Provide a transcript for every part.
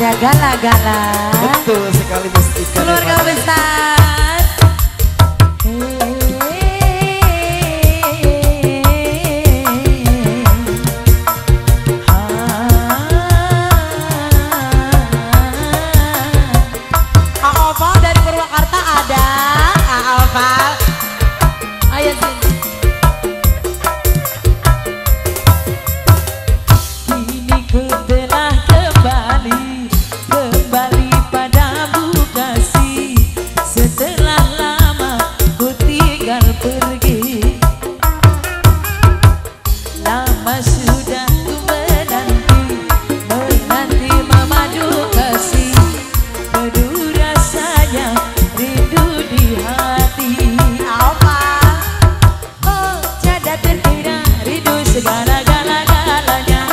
ada gala-gala. Betul sekali Bos Ika. Keluarga besar. Aoval dari Purwakarta ada. Aoval. Ayo sini. Kini ku telah kembali padamu kasih. Setelah lama ku tinggal pergi. Lama sudah ku menanti memadu kasih. Penuh rasanya rindu di hati. Apa? Oh, tiada terkira rindu segala-galanya.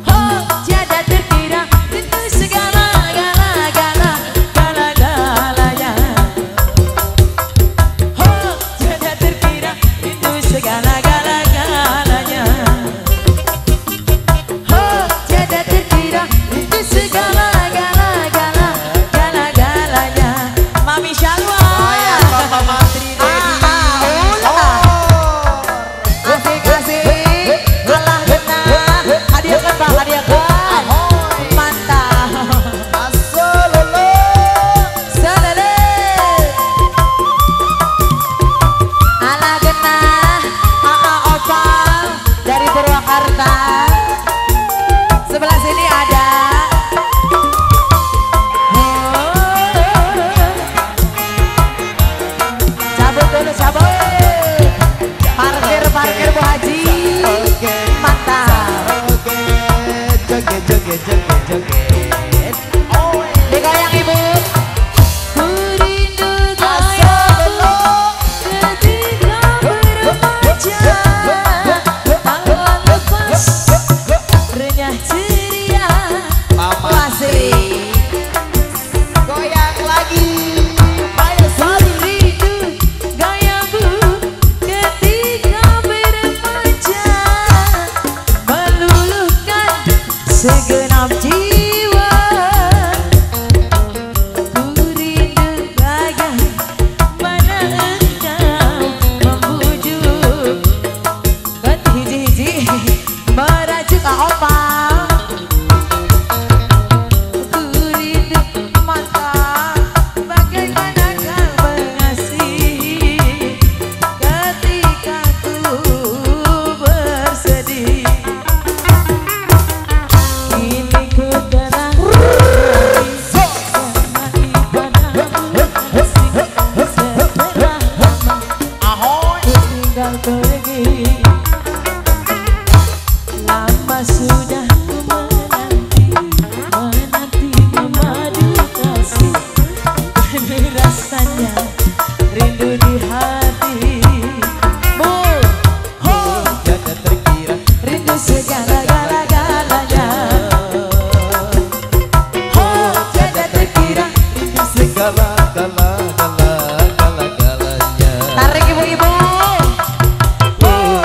Oh, tiada terkira rindu segala-galanya. Oh, tiada terkira rindu segala-galanya. Oh, tiada terkira rindu segala-galanya. Mami Shalwa. Papa Matri Dedi. Kasih Allah benar. Hadiahkan Pak, hadiahkan. Mantap. Asololo. Selele. Allah genah. Oval dari Purwakarta. Sebelah sini ada. Cabut dulu, cabut. Parkir Bu Haji. Oke. Mantap. Oke. Joget. Digoyang Ibu. Ku rindu goyangmu ketika bermanja. Tangan lepas renyah ceria. Asik. Goyang lagi. Ku rindu goyangmu ketika bermanja. Meluluhkan segenap jiwa. Ku rindu bagaimana engkau membujuk. Hiji-hiji merajuk opal. Ku rindu mantap bagaimana kau mengasihi ketika ku bersedih. Kini ku telah kembali padamu kasih. Setelah lama ku tinggal pergi. Lama sudah ku menanti memadu kasih. Penuh rasanya rindu di hati. Jangan terkira. Rindu segala-galanya. Oh, tiada terkira rindu Segala-galanya. Tarik ibu-ibu. Oh,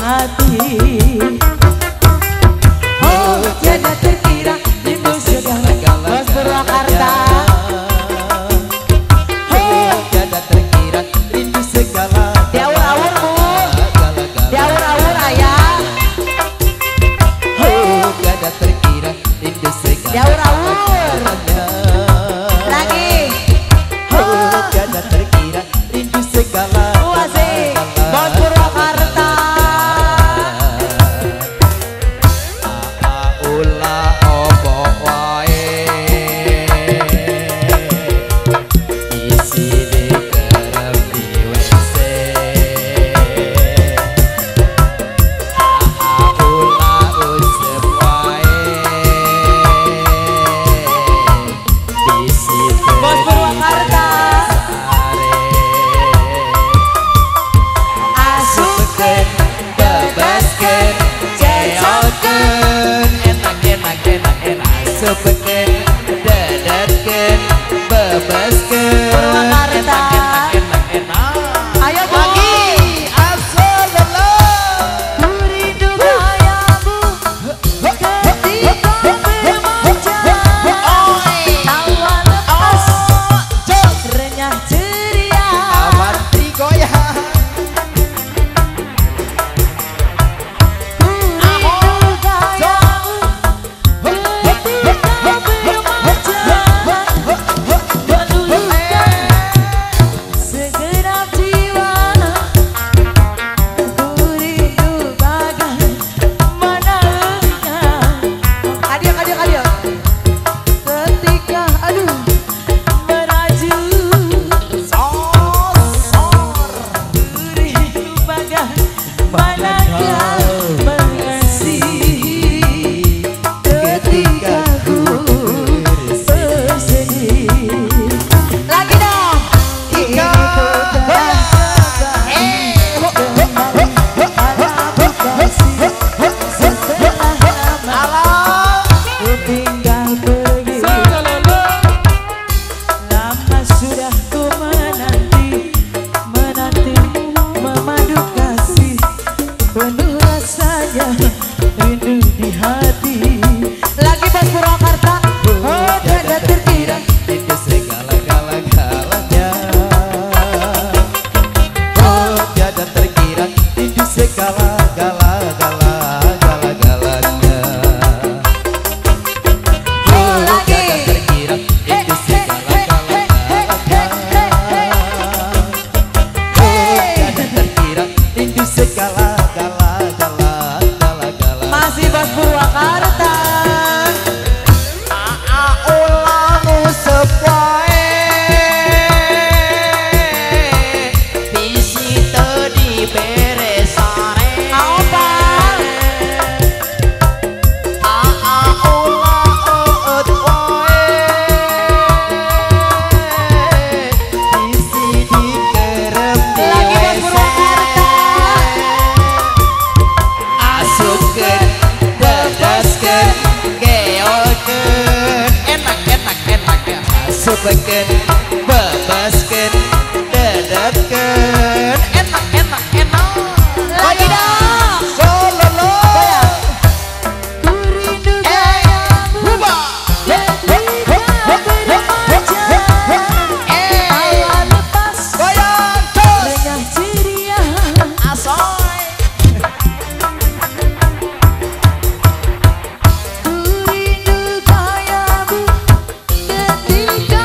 hati. Oh tiada terkira rindu segala Bos Purwakarta. Oh tiada terkira rindu segala. Diawur-awur Bu, diawur-awur ayah. Oh tiada terkira rindu segala. Diawur-awur lagi. Oh tiada terkira rindu segala. Asik Bos Purwakarta. Ulah opo wae isi dikerem di WC. Ulah usep wae isi Bos Purwakarta. Asupkeun, bebaskeun, ceokeun, enak. Asupkeun, dadadkeun, bebaskeun, Purwakarta. enak. Ayo Bu. Lagi, asololo. Ku rindu gayamu ketika bermanja. Tawa lepas renyah ceria. Awan digoyang. Ku rindu gayamu ketika bermanja. Meluluhkan segenap jiwa. Ku rindu bagaimana Kadia ketika meraju Sosor. Ku rindu bagaimana kau mengasihi ketika ku bersedih. Lagi dong. Tiga. Setelah lama ku tinggal pergi. Lama sudah ku menanti memadu kasih penuh rasanya rindu di hati. Lagi Bos Purwakarta. Oh tiada terkira Itu segala-galanya. Oh tiada terkira itu segala-galanya. Oh lagi. Tiada terkira itu segala-galanya. Oh tiada terkira itu segala-galanya. Masih Bos Purwakarta. Ulah ngusep wae bisi teu dibere sare. Apa? Ulah eut wae bisi dikerem di Lagi Bos WC. Purwakarta. Asupkeun, dadaskeun, geolkeun, enak. Asupkeun, bebaskeun, dadaskeun, enak. Lagi dong. Sololo. Ku rindu gayamu ketika bermanja. Tawa lepas Goyang terus. renyah ceria. Asoy. Ku rindu gayamu ketika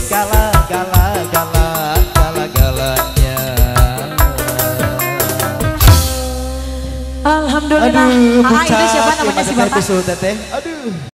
segala-galanya. Alhamdulillah. Aduh, Ah, itu siapa namanya si Bapak? Teteh. Aduh.